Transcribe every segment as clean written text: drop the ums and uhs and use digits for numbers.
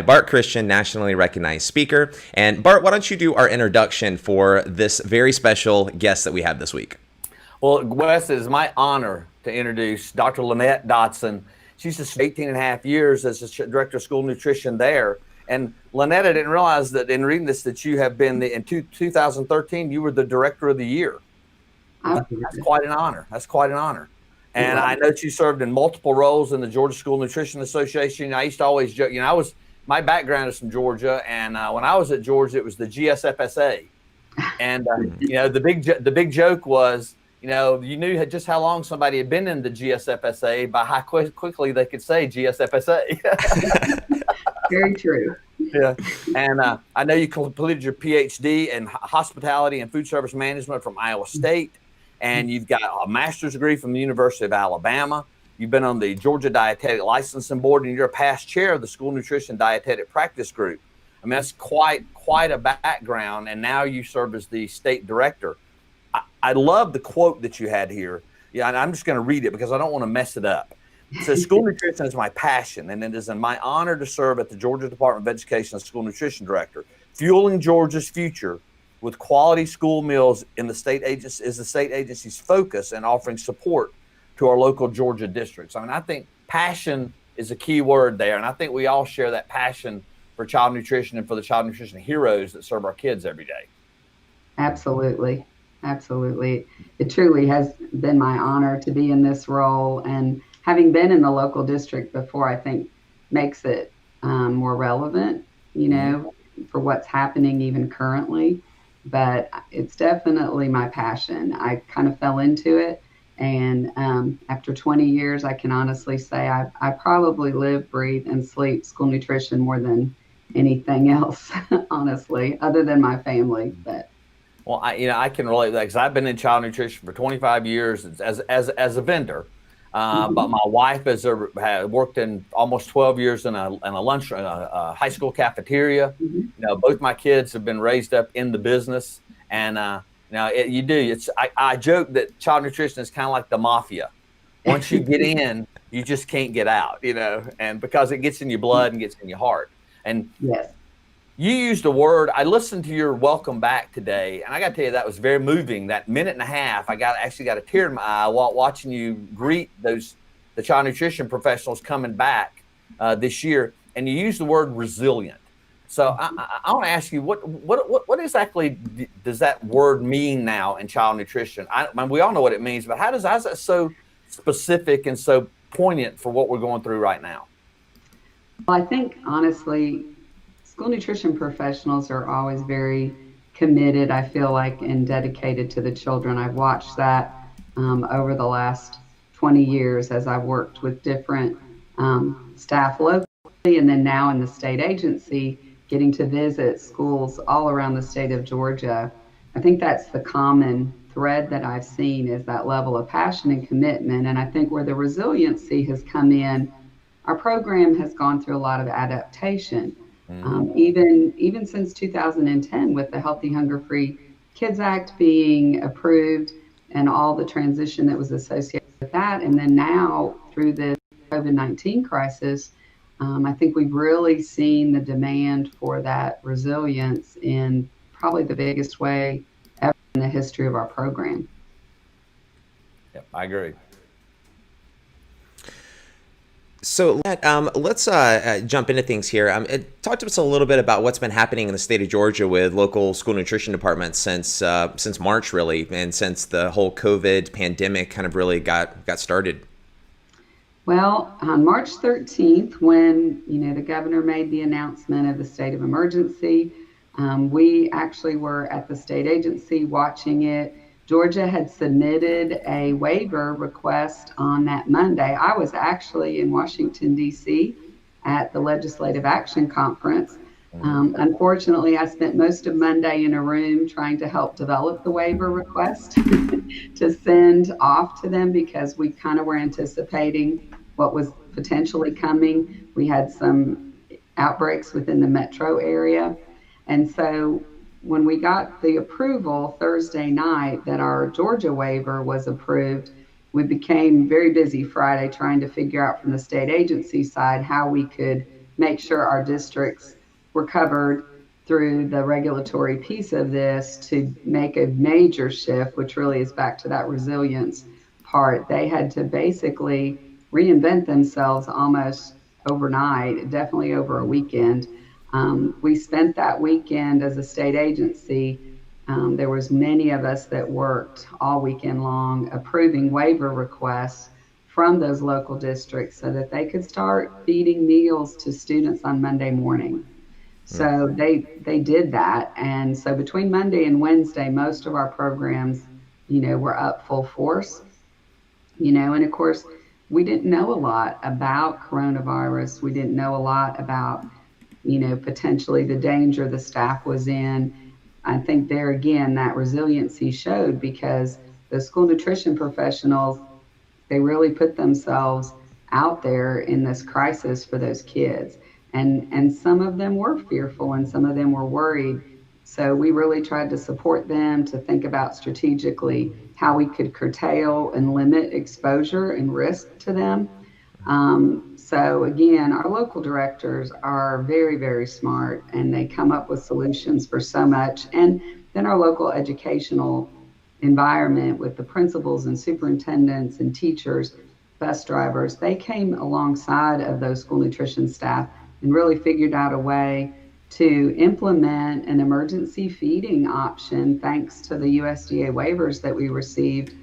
Bart Christian, nationally recognized speaker. And Bart, why don't you do our introduction for this very special guest that we have this week? Well, Wes, it is my honor to introduce Dr. Linette Dodson. She's just 18 and a half years as the director of school nutrition there. And Linette, I didn't realize that in reading this that you have been, in 2013, you were the director of the year. That's quite an honor. That's quite an honor. And I know you served in multiple roles in the Georgia School Nutrition Association. I used to always joke, my background is from Georgia, and when I was at Georgia, it was the GSFSA. And, the big joke was, you knew just how long somebody had been in the GSFSA by how quickly they could say GSFSA. Very true. Yeah. And I know you completed your PhD in hospitality and food service management from Iowa State, and you've got a master's degree from the University of Alabama. You've been on the Georgia Dietetic Licensing Board, and you're a past chair of the School Nutrition Dietetic Practice Group. I mean, that's quite a background, and now you serve as the state director. I love the quote that you had here. Yeah, and I'm just going to read it because I don't want to mess it up. It says, "School nutrition is my passion, and it is my honor to serve at the Georgia Department of Education as School Nutrition Director. Fueling Georgia's future with quality school meals in the state agency is the state agency's focus, and offering support to our local Georgia districts." I mean, I think passion is a key word there, and I think we all share that passion for child nutrition and for the child nutrition heroes that serve our kids every day. Absolutely. Absolutely. It truly has been my honor to be in this role, and having been in the local district before, I think makes it more relevant, for what's happening even currently. But it's definitely my passion. I kind of fell into it. And after 20 years, I can honestly say I probably live, breathe, and sleep school nutrition more than anything else, honestly, other than my family. But well, I can relate to that because I've been in child nutrition for 25 years as a vendor. But my wife has worked in almost 12 years in a high school cafeteria. Both my kids have been raised up in the business, and I joke that child nutrition is kind of like the mafia. Once you get in, you just can't get out, and because it gets in your blood and gets in your heart. And yes. You used a word. I listened to your welcome back today, and I got to tell you, that was very moving. That minute and a half, I actually got a tear in my eye while watching you greet the child nutrition professionals coming back this year. And you used the word resilient. So I want to ask you, what exactly does that word mean now in child nutrition? I mean, we all know what it means, but how's that so specific and so poignant for what we're going through right now? Well, I think honestly, school nutrition professionals are always very committed, I feel like, and dedicated to the children. I've watched that over the last 20 years as I've worked with different staff locally, and then now in the state agency, getting to visit schools all around the state of Georgia. I think that's the common thread that I've seen, is that level of passion and commitment. And I think where the resiliency has come in, our program has gone through a lot of adaptation. Even since 2010, with the Healthy Hunger Free Kids Act being approved and all the transition that was associated with that, and then now through the COVID-19 crisis, I think we've really seen the demand for that resilience in probably the biggest way ever in the history of our program. Yep, I agree. So let's jump into things here. Talk to us a little bit about what's been happening in the state of Georgia with local school nutrition departments since March, really, and since the whole COVID pandemic kind of really got started. Well, on March 13th, when the governor made the announcement of the state of emergency, we actually were at the state agency watching it. Georgia had submitted a waiver request on that Monday. I was actually in Washington, D.C. at the Legislative Action Conference. Unfortunately, I spent most of Monday in a room trying to help develop the waiver request to send off to them, because we kind of were anticipating what was potentially coming. We had some outbreaks within the metro area. And so when we got the approval Thursday night that our Georgia waiver was approved, we became very busy Friday trying to figure out from the state agency side how we could make sure our districts were covered through the regulatory piece of this to make a major shift, which really is back to that resilience part. They had to basically reinvent themselves almost overnight, definitely over a weekend. We spent that weekend as a state agency. There was many of us that worked all weekend long approving waiver requests from those local districts so that they could start feeding meals to students on Monday morning. So they did that. And so between Monday and Wednesday, most of our programs, were up full force, and of course, we didn't know a lot about coronavirus. We didn't know a lot about, potentially the danger the staff was in. I think there again, that resiliency showed because the school nutrition professionals, they really put themselves out there in this crisis for those kids. And some of them were fearful and some of them were worried. So we really tried to support them to think about strategically how we could curtail and limit exposure and risk to them. So again, our local directors are very, very smart and they come up with solutions for so much. And then our local educational environment with the principals and superintendents and teachers, bus drivers, they came alongside of those school nutrition staff and really figured out a way to implement an emergency feeding option thanks to the USDA waivers that we received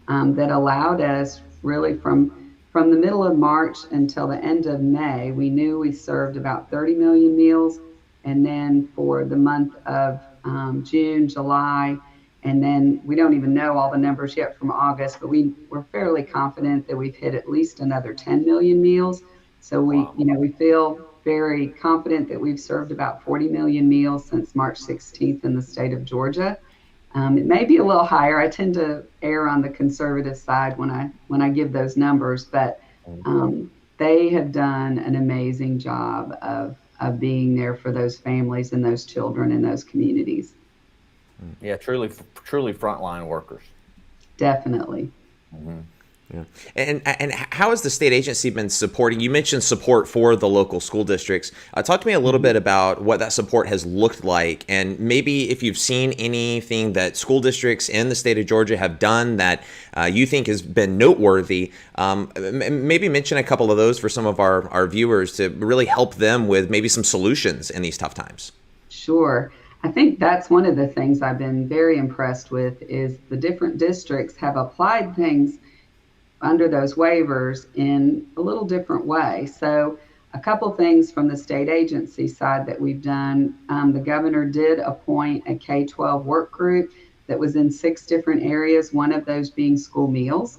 that allowed us really from the middle of March until the end of May, we knew we served about 30 million meals. And then for the month of June, July, and then we don't even know all the numbers yet from August, but we're fairly confident that we've hit at least another 10 million meals. So we feel very confident that we've served about 40 million meals since March 16th in the state of Georgia. It may be a little higher. I tend to err on the conservative side when I give those numbers, but they have done an amazing job of being there for those families and those children in those communities. Yeah, truly frontline workers. Definitely. Mm-hmm. Yeah. And how has the state agency been supporting? You mentioned support for the local school districts. Talk to me a little bit about what that support has looked like, and maybe if you've seen anything that school districts in the state of Georgia have done that you think has been noteworthy. Maybe mention a couple of those for some of our viewers to really help them with maybe some solutions in these tough times. Sure. I think that's one of the things I've been very impressed with is the different districts have applied things under those waivers in a little different way. So a couple things from the state agency side that we've done. The governor did appoint a K-12 work group that was in 6 different areas, one of those being school meals.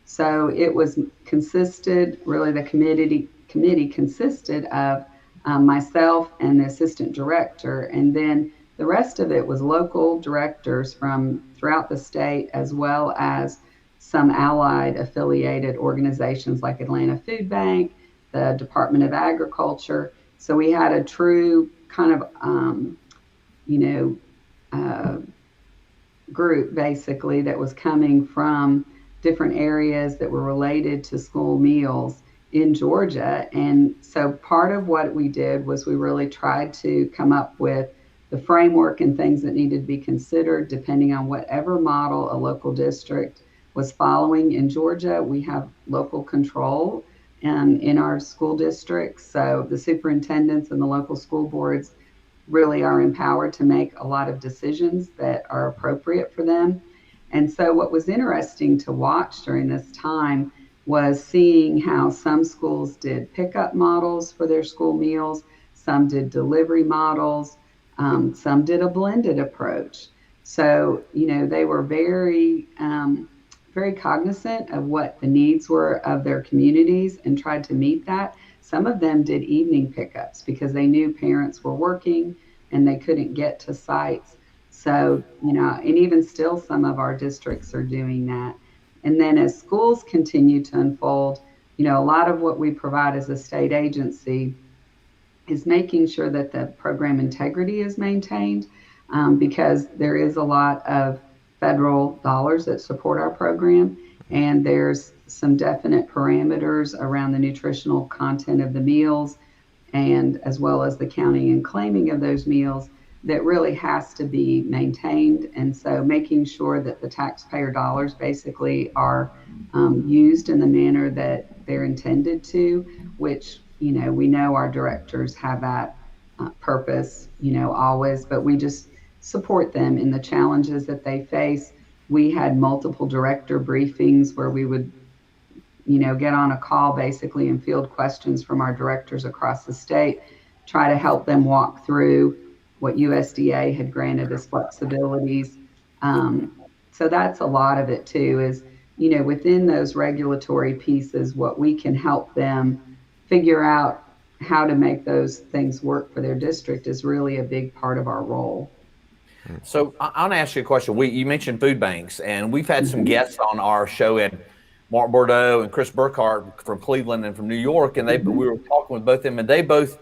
So it was the committee consisted of myself and the assistant director, and then the rest of it was local directors from throughout the state, as well as some allied affiliated organizations like Atlanta Food Bank, the Department of Agriculture. So we had a true kind of, group basically that was coming from different areas that were related to school meals in Georgia. And so part of what we did was we really tried to come up with the framework and things that needed to be considered depending on whatever model a local district was following. In Georgia, we have local control in our school districts. So the superintendents and the local school boards really are empowered to make a lot of decisions that are appropriate for them. And so what was interesting to watch during this time was seeing how some schools did pickup models for their school meals, some did delivery models, some did a blended approach. So, they were very cognizant of what the needs were of their communities and tried to meet that. Some of them did evening pickups because they knew parents were working and they couldn't get to sites. So, and even still some of our districts are doing that. And then as schools continue to unfold, a lot of what we provide as a state agency is making sure that the program integrity is maintained because there is a lot of federal dollars that support our program, and there's some definite parameters around the nutritional content of the meals and as well as the counting and claiming of those meals that really has to be maintained. And so making sure that the taxpayer dollars basically are used in the manner that they're intended to, which, we know our directors have that purpose, always, but we just support them in the challenges that they face. We had multiple director briefings where we would get on a call basically and field questions from our directors across the state, try to help them walk through what USDA had granted as flexibilities. So that's a lot of it too, is, within those regulatory pieces, what we can help them figure out how to make those things work for their district is really a big part of our role. So I want to ask you a question. You mentioned food banks, and we've had some guests on our show, and Mark Bordeaux and Chris Burkhart from Cleveland and from New York, and we were talking with both of them, and they both,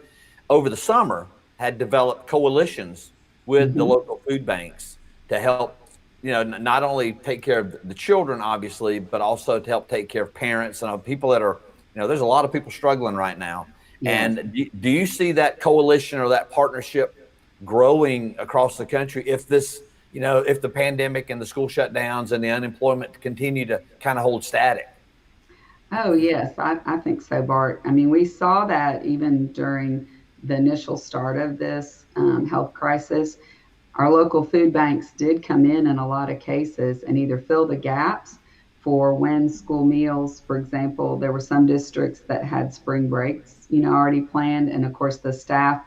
over the summer, had developed coalitions with the local food banks to help, not only take care of the children, obviously, but also to help take care of parents and people that are, there's a lot of people struggling right now. Yes. And do you see that coalition or that partnership growing across the country if this, if the pandemic and the school shutdowns and the unemployment continue to kind of hold static? Oh, yes, I think so, Bart. I mean, we saw that even during the initial start of this health crisis. Our local food banks did come in a lot of cases and either fill the gaps for when school meals, for example, there were some districts that had spring breaks, already planned. And of course, the staff,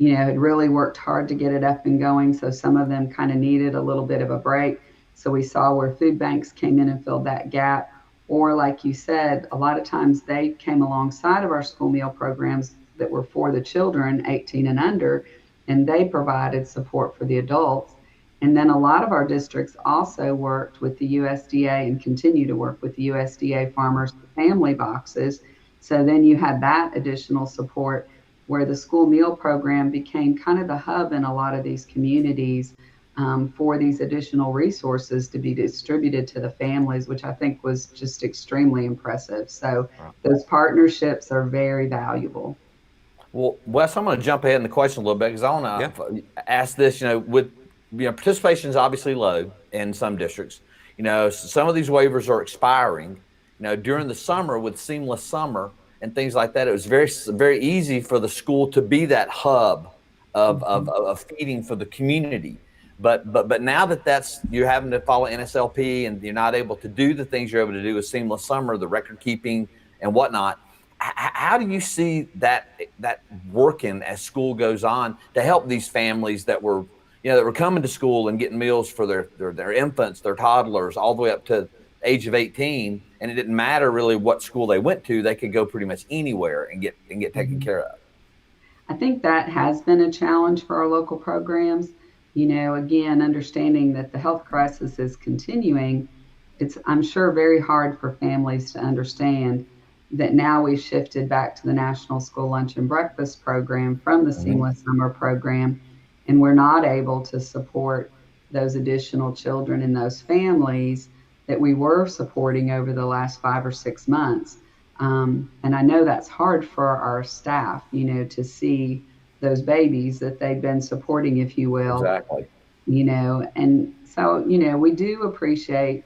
had really worked hard to get it up and going. So some of them kind of needed a little bit of a break. So we saw where food banks came in and filled that gap. Or like you said, a lot of times they came alongside of our school meal programs that were for the children 18 and under, and they provided support for the adults. And then a lot of our districts also worked with the USDA and continue to work with the USDA farmers family boxes. So then you had that additional support where the school meal program became kind of the hub in a lot of these communities for these additional resources to be distributed to the families, which I think was just extremely impressive. So those partnerships are very valuable. Well, Wes, I'm going to jump ahead in the question a little bit because I want to ask this, participation is obviously low in some districts. Some of these waivers are expiring. During the summer with seamless summer and things like that, it was very, very easy for the school to be that hub of feeding for the community. But now that you're having to follow NSLP and you're not able to do the things you're able to do with seamless summer, the record keeping and whatnot, how do you see that working as school goes on to help these families that were coming to school and getting meals for their infants, their toddlers, all the way up to age of 18, and it didn't matter really what school they went to; they could go pretty much anywhere and get taken care of. I think that has been a challenge for our local programs. Again, understanding that the health crisis is continuing, it's, I'm sure, very hard for families to understand that now we've shifted back to the National School Lunch and Breakfast Program from the Seamless Summer Program, and we're not able to support those additional children in those families that we were supporting over the last 5 or 6 months. And I know that's hard for our staff, to see those babies that they've been supporting, if you will. Exactly. And so, we do appreciate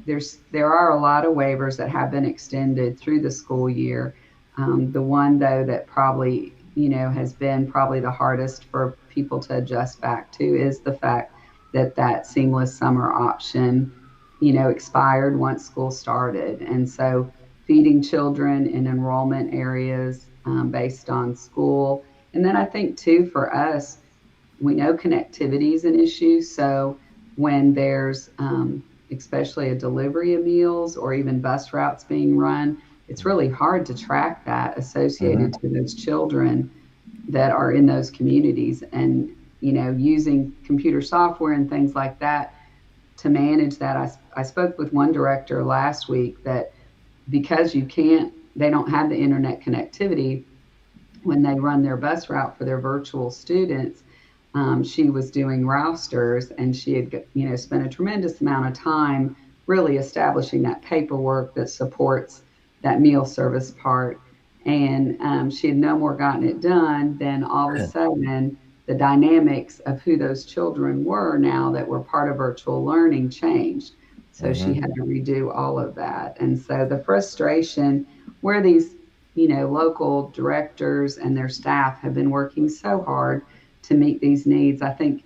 there are a lot of waivers that have been extended through the school year. The one, though, that probably, has been probably the hardest for people to adjust back to is the fact that seamless summer option, expired once school started. And so feeding children in enrollment areas based on school. And then I think, too, for us, we know connectivity is an issue. So when there's especially a delivery of meals or even bus routes being run, it's really hard to track that associated to those children that are in those communities. And, using computer software and things like that to manage that. I spoke with one director last week that because they don't have the internet connectivity when they run their bus route for their virtual students, she was doing rosters, and she had, spent a tremendous amount of time really establishing that paperwork that supports that meal service part. and she had no more gotten it done, then all of a sudden the dynamics of who those children were now that were part of virtual learning changed. So she had to redo all of that. And so the frustration where these, local directors and their staff have been working so hard to meet these needs, I think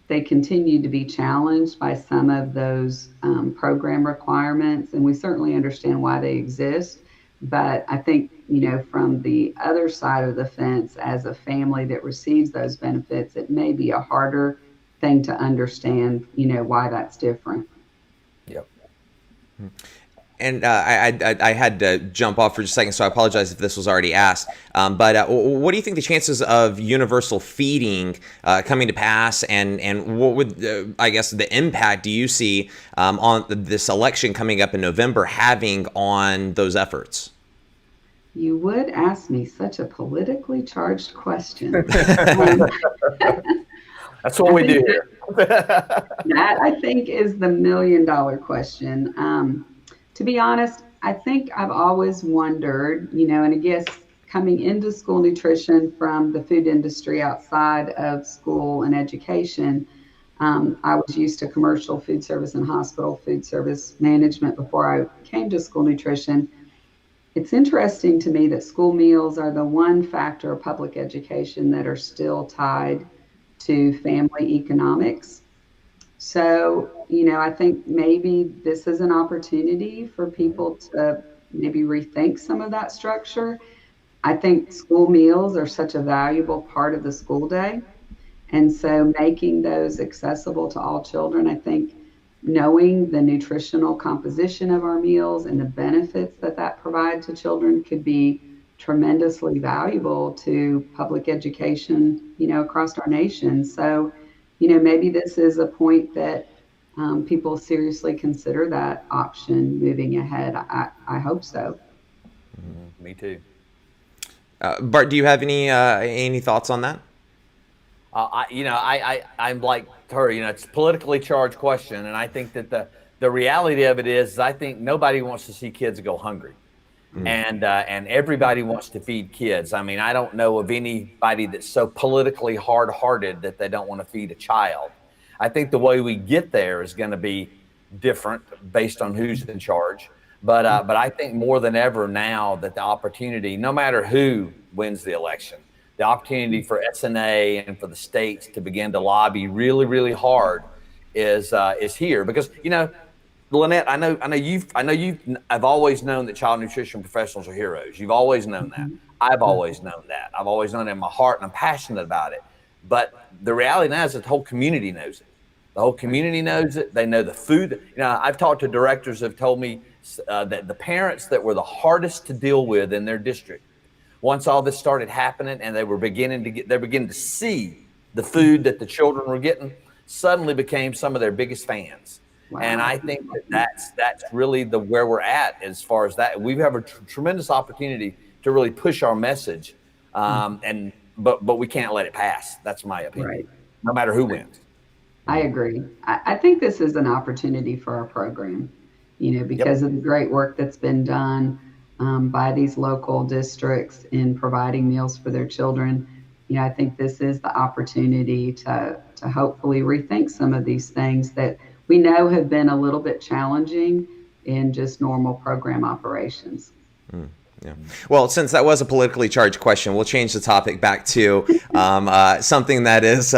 they continue to be challenged by some of those program requirements, and we certainly understand why they exist. But I think, from the other side of the fence, as a family that receives those benefits, it may be a harder thing to understand, why that's different. Yep. And I had to jump off for just a second, so I apologize if this was already asked. But what do you think the chances of universal feeding coming to pass, and what would, I guess, the impact do you see on this election coming up in November having on those efforts? You would ask me such a politically charged question. That's what we do here. That, I think, is the $1,000,000 question. To be honest, I think I've always wondered, and I guess coming into school nutrition from the food industry outside of school and education, I was used to commercial food service and hospital food service management before I came to school nutrition. It's interesting to me that school meals are the one factor of public education that are still tied to family economics. So, I think maybe this is an opportunity for people to maybe rethink some of that structure. I think school meals are such a valuable part of the school day. And so making those accessible to all children, I think knowing the nutritional composition of our meals and the benefits that provide to children could be tremendously valuable to public education, across our nation. So, maybe this is a point that people seriously consider that option moving ahead. I hope so. Me too. Bart, do you have any thoughts on that? I'm like her. It's a politically charged question, and I think that the reality of it is, I think nobody wants to see kids go hungry. And everybody wants to feed kids. I mean, I don't know of anybody that's so politically hard-hearted that they don't want to feed a child. I think the way we get there is going to be different based on who's in charge. But I think more than ever now that the opportunity, no matter who wins the election, the opportunity for SNA and for the states to begin to lobby really, really hard is here. Because, Linette, I've always known that child nutrition professionals are heroes. You've always known that. I've always known that. I've always known it in my heart, and I'm passionate about it. But the reality now is that the whole community knows it. The whole community knows it. They know the food. I've talked to directors who have told me that the parents that were the hardest to deal with in their district, once all this started happening and they're beginning to see the food that the children were getting, suddenly became some of their biggest fans. Wow. And I think that's really where we're at as far as that. We have a tremendous opportunity to really push our message, but we can't let it pass. That's my opinion. Right. No matter who wins. I agree. I think this is an opportunity for our program, because of the great work that's been done by these local districts in providing meals for their children. I think this is the opportunity to hopefully rethink some of these things that we know have been a little bit challenging in just normal program operations. Yeah. Well, since that was a politically charged question, we'll change the topic back to something that is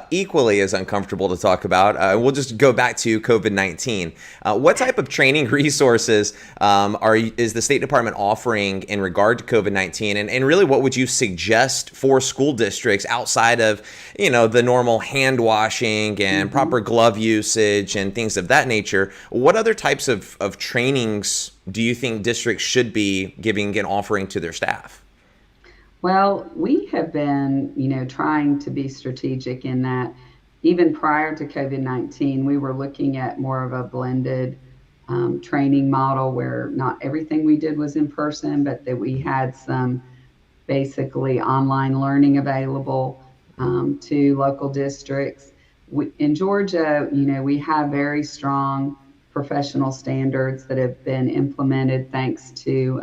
equally as uncomfortable to talk about. We'll just go back to COVID-19. What type of training resources is the State Department offering in regard to COVID-19? And really, what would you suggest for school districts outside of, the normal hand washing and proper glove usage and things of that nature? What other types of trainings do you think districts should be giving and offering to their staff? Well, we have been, trying to be strategic in that even prior to COVID-19, we were looking at more of a blended training model where not everything we did was in person, but that we had some basically online learning available to local districts. In Georgia, we have very strong professional standards that have been implemented thanks to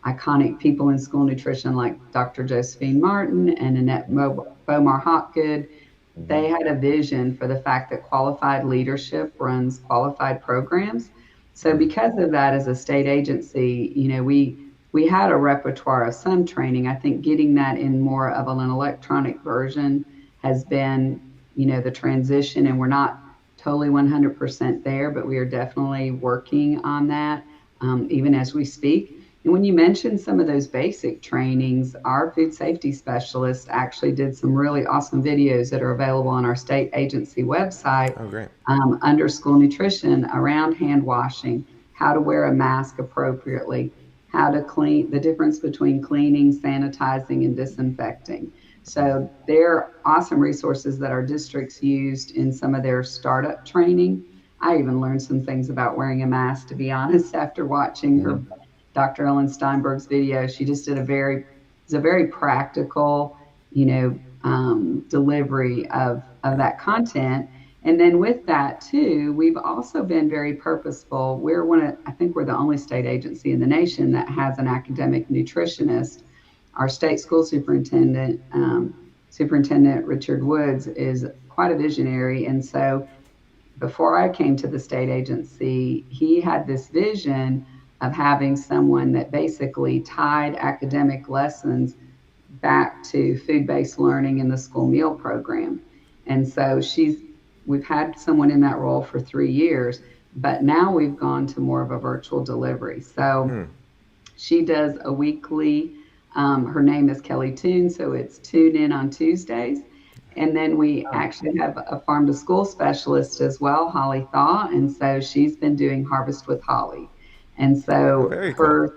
iconic people in school nutrition like Dr. Josephine Martin and Annette Bomar Hopgood. They had a vision for the fact that qualified leadership runs qualified programs. So because of that, as a state agency, we had a repertoire of some training. I think getting that in more of an electronic version has been, the transition, and we're not totally 100% there, but we are definitely working on that, even as we speak. And when you mentioned some of those basic trainings, our food safety specialist actually did some really awesome videos that are available on our state agency website, Oh, great. under school nutrition, around hand washing, how to wear a mask appropriately, how to clean, the difference between cleaning, sanitizing, and disinfecting. So they're awesome resources that our districts used in some of their startup training. I even learned some things about wearing a mask, to be honest, after watching her Dr. Ellen Steinberg's video. She just did it's a very practical, delivery of that content. And then with that too, we've also been very purposeful. I think we're the only state agency in the nation that has an academic nutritionist. Our state school superintendent, Superintendent Richard Woods, is quite a visionary. And so before I came to the state agency, he had this vision of having someone that basically tied academic lessons back to food-based learning in the school meal program. And so we've had someone in that role for 3 years, but now we've gone to more of a virtual delivery. So she does a weekly, her name is Kelly Toon, so it's Tune In on Tuesdays. And then we actually have a farm to school specialist as well, Holly Thaw. And so she's been doing Harvest with Holly. And so Very cool.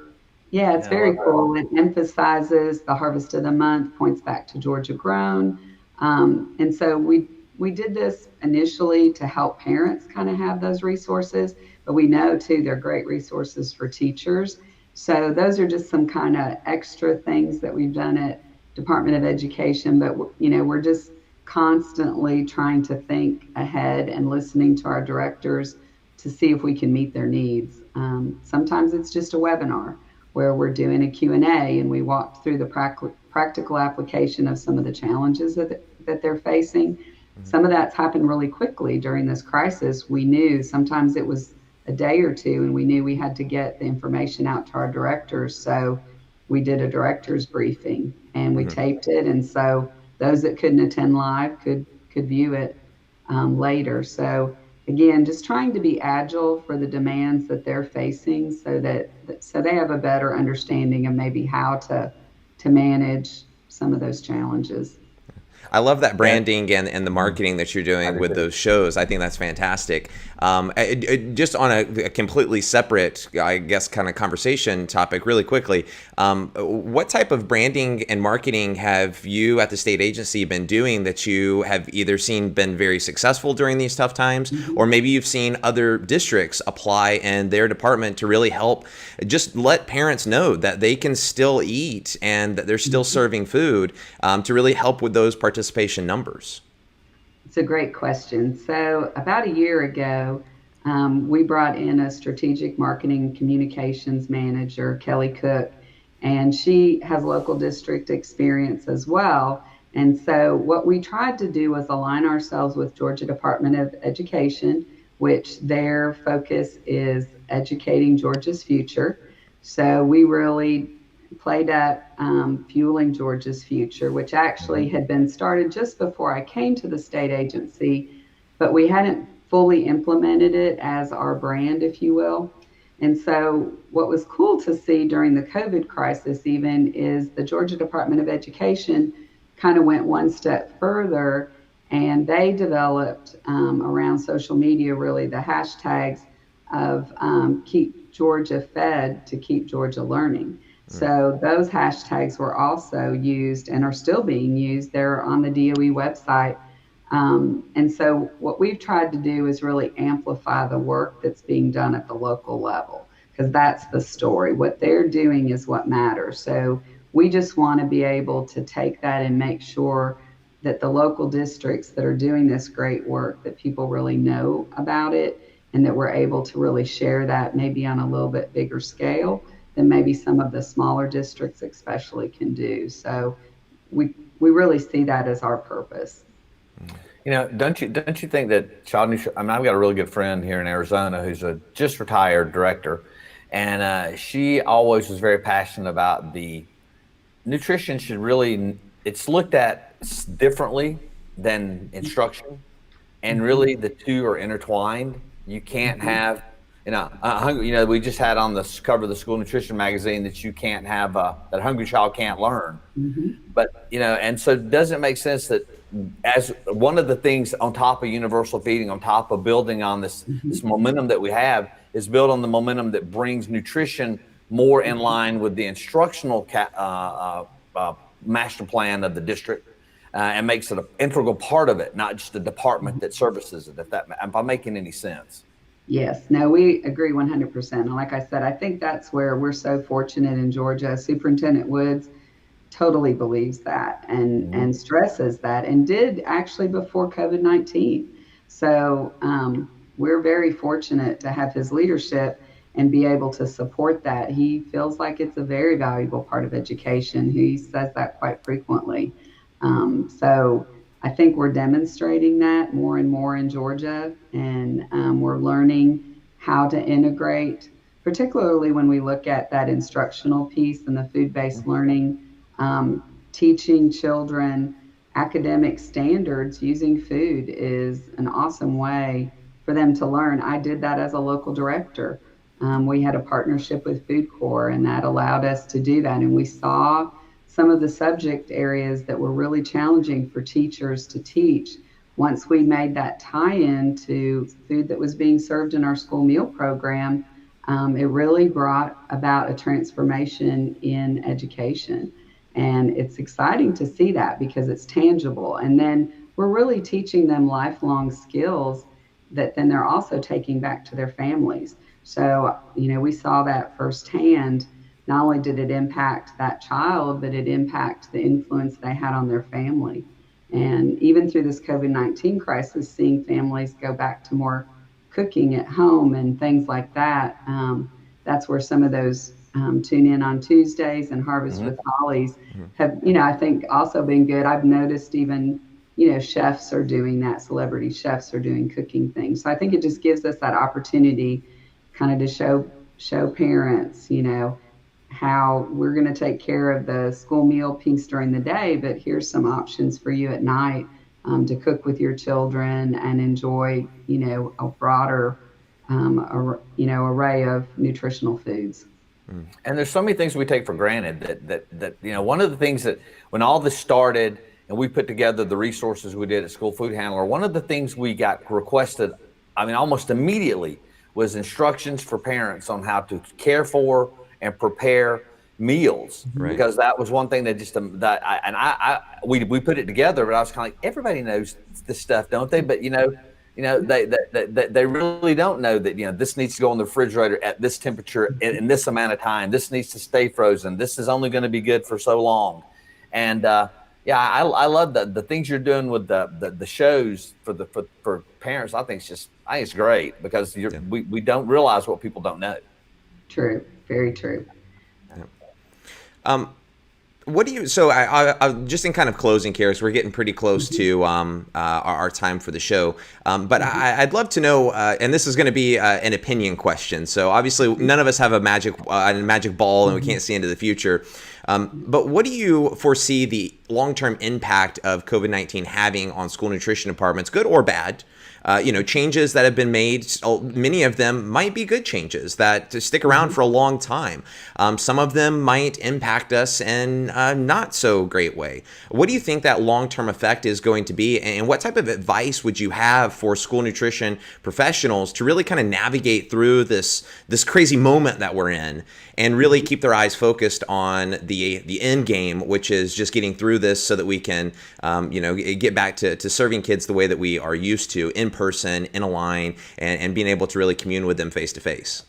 it's very cool. It emphasizes the harvest of the month, points back to Georgia Grown. And so we did this initially to help parents kind of have those resources, but we know too they're great resources for teachers. So those are just some kind of extra things that we've done at Department of Education, but we're just constantly trying to think ahead and listening to our directors to see if we can meet their needs. Sometimes it's just a webinar where we're doing a Q&A and we walk through the practical application of some of the challenges that they're facing. Some of that's happened really quickly during this crisis. We knew sometimes it was a day or two, and we knew we had to get the information out to our directors. So we did a director's briefing and we taped it. And so those that couldn't attend live could view it later. So again, just trying to be agile for the demands that they're facing, so they have a better understanding of maybe how to manage some of those challenges. I love that branding and the marketing that you're doing with those shows. I think that's fantastic. Just on a completely separate, I guess, kind of conversation topic really quickly, what type of branding and marketing have you at the state agency been doing that you have either seen been very successful during these tough times, or maybe you've seen other districts apply in their department to really help just let parents know that they can still eat and that they're still serving food, to really help with those participation numbers? It's a great question. So about a year ago, we brought in a strategic marketing communications manager, Kelly Cook, and she has local district experience as well. And so what we tried to do was align ourselves with Georgia Department of Education, which their focus is educating Georgia's future. So we really played up Fueling Georgia's Future, which actually had been started just before I came to the state agency, but we hadn't fully implemented it as our brand, if you will. And so what was cool to see during the COVID crisis even is the Georgia Department of Education kind of went one step further, and they developed around social media really the hashtags of keep Georgia fed to keep Georgia learning. So those hashtags were also used and are still being used. They're on the DOE website. And so what we've tried to do is really amplify the work that's being done at the local level, because that's the story. What they're doing is what matters. So we just want to be able to take that and make sure that the local districts that are doing this great work, that people really know about it, and that we're able to really share that maybe on a little bit bigger scale. than maybe some of the smaller districts especially can do. So we really see that as our purpose. Don't you think that child nutrition? I mean, I've got a really good friend here in Arizona who's a just retired director, and she always was very passionate about the nutrition should really. It's looked at differently than instruction, and really the two are intertwined. You can't have, we just had on the cover of the school nutrition magazine that you can't have that a hungry child can't learn. But and so does it make sense that as one of the things on top of universal feeding, on top of building on this momentum that we have, is build on the momentum that brings nutrition more in line with the instructional master plan of the district, and makes it an integral part of it, not just a department that services it. If I'm making any sense. Yes, no, we agree 100%. And like I said, I think that's where we're so fortunate in Georgia. Superintendent Woods totally believes that and stresses that, and did actually before COVID-19. So we're very fortunate to have his leadership and be able to support that. He feels like it's a very valuable part of education. He says that quite frequently. So I think we're demonstrating that more and more in Georgia, and we're learning how to integrate, particularly when we look at that instructional piece and the food-based learning, teaching children academic standards using food is an awesome way for them to learn. I did that as a local director. We had a partnership with Food Corps, and that allowed us to do that. And we saw some of the subject areas that were really challenging for teachers to teach. Once we made that tie-in to food that was being served in our school meal program, it really brought about a transformation in education. And it's exciting to see that because it's tangible. And then we're really teaching them lifelong skills that then they're also taking back to their families. So, we saw that firsthand. Not only did it impact that child, but it impacted the influence they had on their family. And even through this COVID-19 crisis, seeing families go back to more cooking at home and things like that, that's where some of those Tune In on Tuesdays and Harvest with Hollies have, I think also been good. I've noticed even, chefs are doing that. Celebrity chefs are doing cooking things. So I think it just gives us that opportunity kind of to show parents, how we're going to take care of the school meal piece during the day, but here's some options for you at night to cook with your children and enjoy, a broader, array of nutritional foods. And there's so many things we take for granted that one of the things that when all this started and we put together the resources we did at School Food Handler, one of the things we got requested, almost immediately, was instructions for parents on how to care for and prepare meals, because that was one thing that just we put it together, but I was kind of like, everybody knows this stuff, don't they? But they really don't know that this needs to go in the refrigerator at this temperature in this amount of time. This needs to stay frozen. This is only going to be good for so long, and I love the things you're doing with the shows for parents. I think it's great because we don't realize what people don't know. True, very true. What do you? So I just in kind of closing here, so we're getting pretty close to our time for the show. But I'd love to know, and this is going to be an opinion question. So obviously, none of us have a magic ball, and we can't see into the future. But what do you foresee the long-term impact of COVID-19 having on school nutrition departments, good or bad? Changes that have been made, many of them might be good changes that stick around for a long time. Some of them might impact us in a not so great way. What do you think that long-term effect is going to be? And what type of advice would you have for school nutrition professionals to really kind of navigate through this crazy moment that we're in and really keep their eyes focused on the end game, which is just getting through this so that we can, get back to serving kids the way that we are used to, in person, in a line, and being able to really commune with them face to face?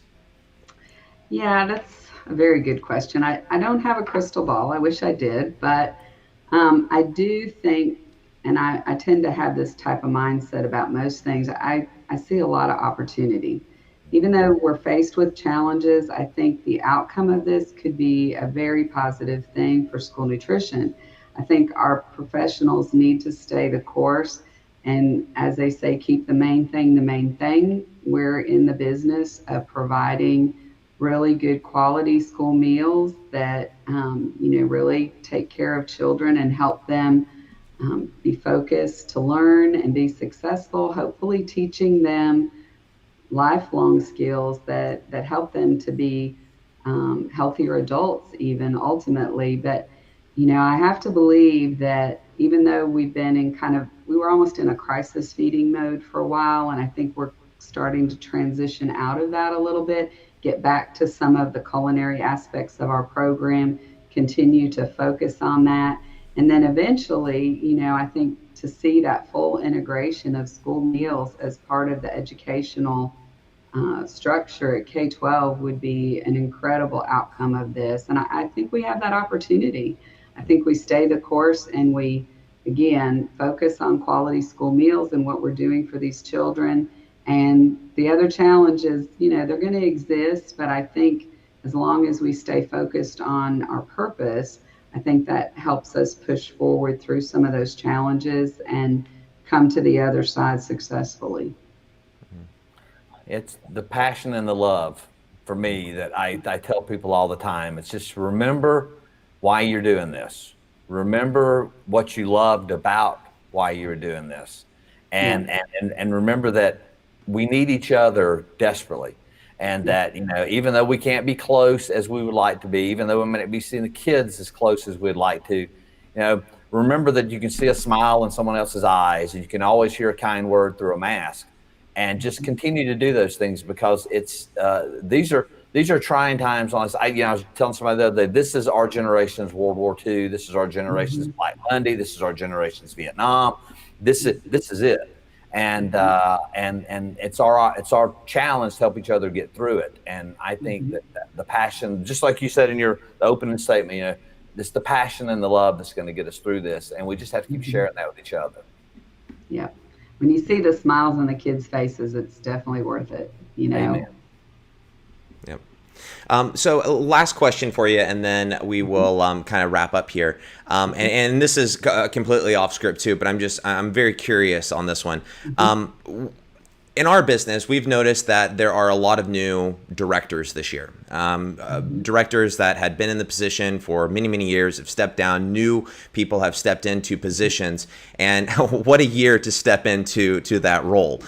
Yeah, that's a very good question. I don't have a crystal ball. I wish I did, but I do think, and I tend to have this type of mindset about most things. I see a lot of opportunity. even though we're faced with challenges, I think the outcome of this could be a very positive thing for school nutrition. I think our professionals need to stay the course. And as they say, keep the main thing the main thing. We're in the business of providing really good quality school meals that, really take care of children and help them be focused to learn and be successful, hopefully teaching them lifelong skills that help them to be healthier adults, even ultimately. But I have to believe that even though we were almost in a crisis feeding mode for a while, and I think we're starting to transition out of that a little bit, get back to some of the culinary aspects of our program, continue to focus on that. And then eventually, I think to see that full integration of school meals as part of the educational structure at K-12 would be an incredible outcome of this. And I think we have that opportunity. I think we stay the course and we, again, focus on quality school meals and what we're doing for these children. And the other challenges, they're going to exist, but I think as long as we stay focused on our purpose, I think that helps us push forward through some of those challenges and come to the other side successfully. It's the passion and the love for me that I tell people all the time. It's just remember why you're doing this. Remember what you loved about why you were doing this. And remember that we need each other desperately. And that, even though we can't be close as we would like to be, even though we may not be seeing the kids as close as we'd like to, remember that you can see a smile in someone else's eyes and you can always hear a kind word through a mask. And just continue to do those things because it's these are trying times on us. I was telling somebody the other day, this is our generation's World War II. This is our generation's Black Monday. This is our generation's Vietnam. This is it. And it's our challenge to help each other get through it. And I think that the passion, just like you said in the opening statement, it's the passion and the love that's going to get us through this. And we just have to keep sharing that with each other. Yeah. When you see the smiles on the kids' faces, it's definitely worth it, Amen. Yep. So last question for you, and then we will kind of wrap up here. And this is completely off script too, but I'm very curious on this one. In our business, we've noticed that there are a lot of new directors this year. Directors that had been in the position for many, many years have stepped down. New people have stepped into positions. And what a year to step into that role.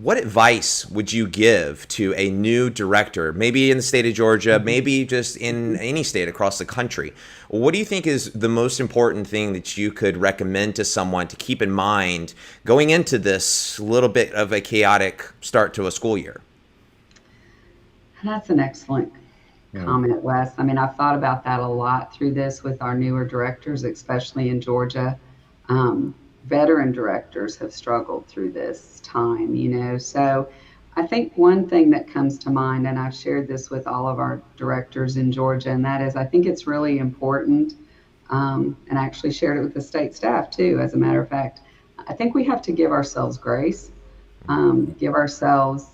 What advice would you give to a new director, maybe in the state of Georgia, maybe just in any state across the country? What do you think is the most important thing that you could recommend to someone to keep in mind going into this little bit of a chaotic start to a school year? That's an excellent comment, Wes. I mean, I've thought about that a lot through this with our newer directors, especially in Georgia. Veteran directors have struggled through this time, So I think one thing that comes to mind, and I've shared this with all of our directors in Georgia, and that is I think it's really important, and I actually shared it with the state staff too, as a matter of fact. I think we have to give ourselves grace, give ourselves,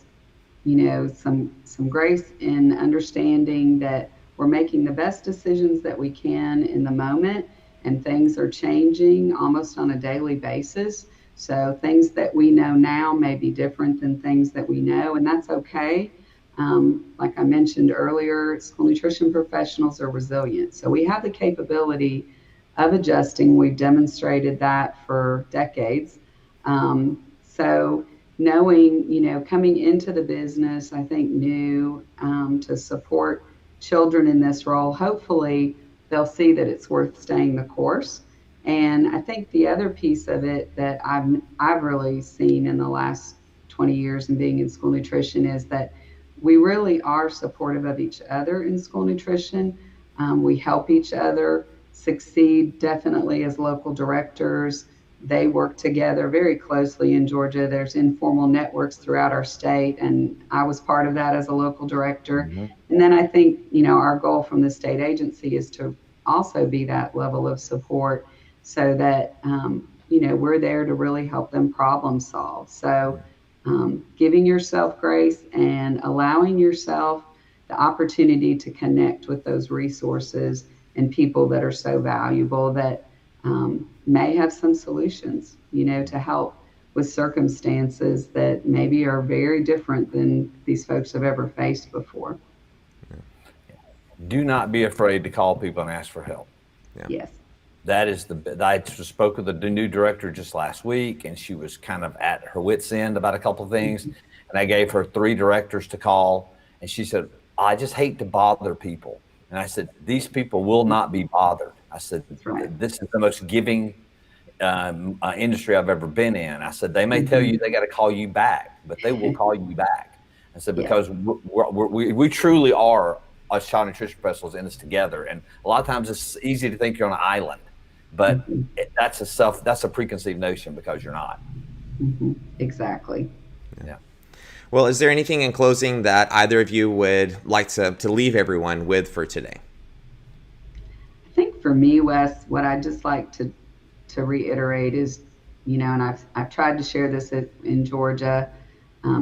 some grace in understanding that we're making the best decisions that we can in the moment. And things are changing almost on a daily basis. So things that we know now may be different than things that we know, and that's okay. Like I mentioned earlier, school nutrition professionals are resilient. So we have the capability of adjusting. We've demonstrated that for decades. So knowing, coming into the business, I think new to support children in this role, hopefully they'll see that it's worth staying the course. And I think the other piece of it that I've really seen in the last 20 years and being in school nutrition is that we really are supportive of each other in school nutrition. We help each other succeed, definitely as local directors. They work together very closely in Georgia. There's informal networks throughout our state, and I was part of that as a local director. And then I think, our goal from the state agency is to also be that level of support so that, we're there to really help them problem solve. So giving yourself grace and allowing yourself the opportunity to connect with those resources and people that are so valuable that may have some solutions, to help with circumstances that maybe are very different than these folks have ever faced before. Do not be afraid to call people and ask for help. Yeah. Yes. That is I spoke with the new director just last week, and she was kind of at her wit's end about a couple of things. And I gave her 3 directors to call, and she said, I just hate to bother people. And I said, these people will not be bothered. I said, right. This is the most giving industry I've ever been in. I said, they may tell you they got to call you back, but they will call you back. I said, because we truly are, us child nutrition professionals, in this together. And a lot of times it's easy to think you're on an island, but that's a preconceived notion, because you're not. Exactly. Yeah. Well, is there anything in closing that either of you would like to leave everyone with for today? I think for me, Wes, what I'd just like to reiterate is, and I've tried to share this in Georgia,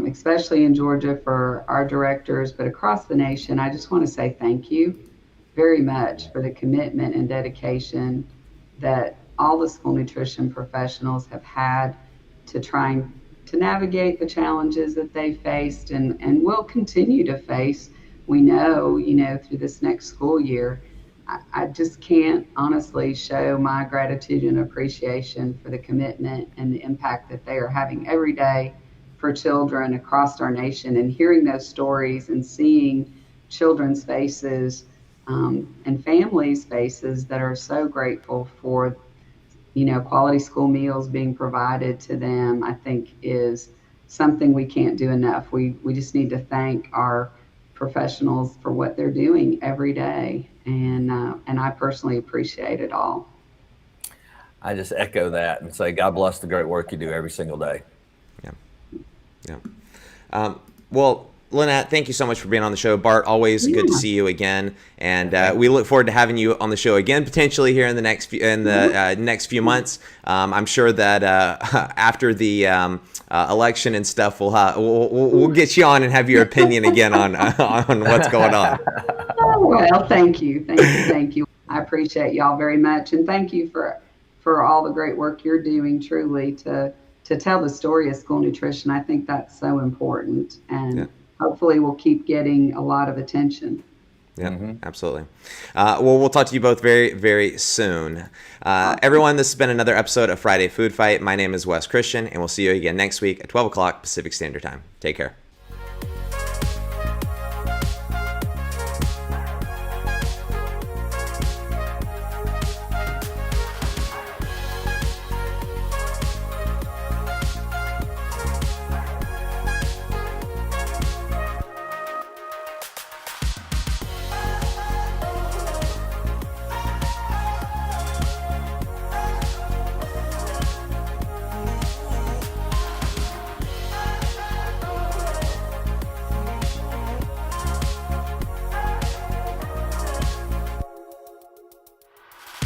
especially in Georgia for our directors, but across the nation, I just want to say thank you very much for the commitment and dedication that all the school nutrition professionals have had to trying to navigate the challenges that they faced and will continue to face. We know, through this next school year. I just can't honestly show my gratitude and appreciation for the commitment and the impact that they are having every day for children across our nation, and hearing those stories and seeing children's faces and families' faces that are so grateful for, quality school meals being provided to them, I think is something we can't do enough. We just need to thank our professionals for what they're doing every day. And I personally appreciate it all. I just echo that and say, God bless the great work you do every single day. Yeah. Well, Linette, thank you so much for being on the show. Bart, always good to see you again, and we look forward to having you on the show again, potentially here in the next next few months. I'm sure that after the election and stuff, we'll get you on and have your opinion again on what's going on. Oh, well, thank you. I appreciate y'all very much, and thank you for all the great work you're doing. Truly, to tell the story of school nutrition, I think that's so important, and hopefully we'll keep getting a lot of attention. Yeah, absolutely. Well, we'll talk to you both very, very soon. Everyone, this has been another episode of Friday Food Fight. My name is Bart Christian, and we'll see you again next week at 12 o'clock Pacific Standard Time. Take care.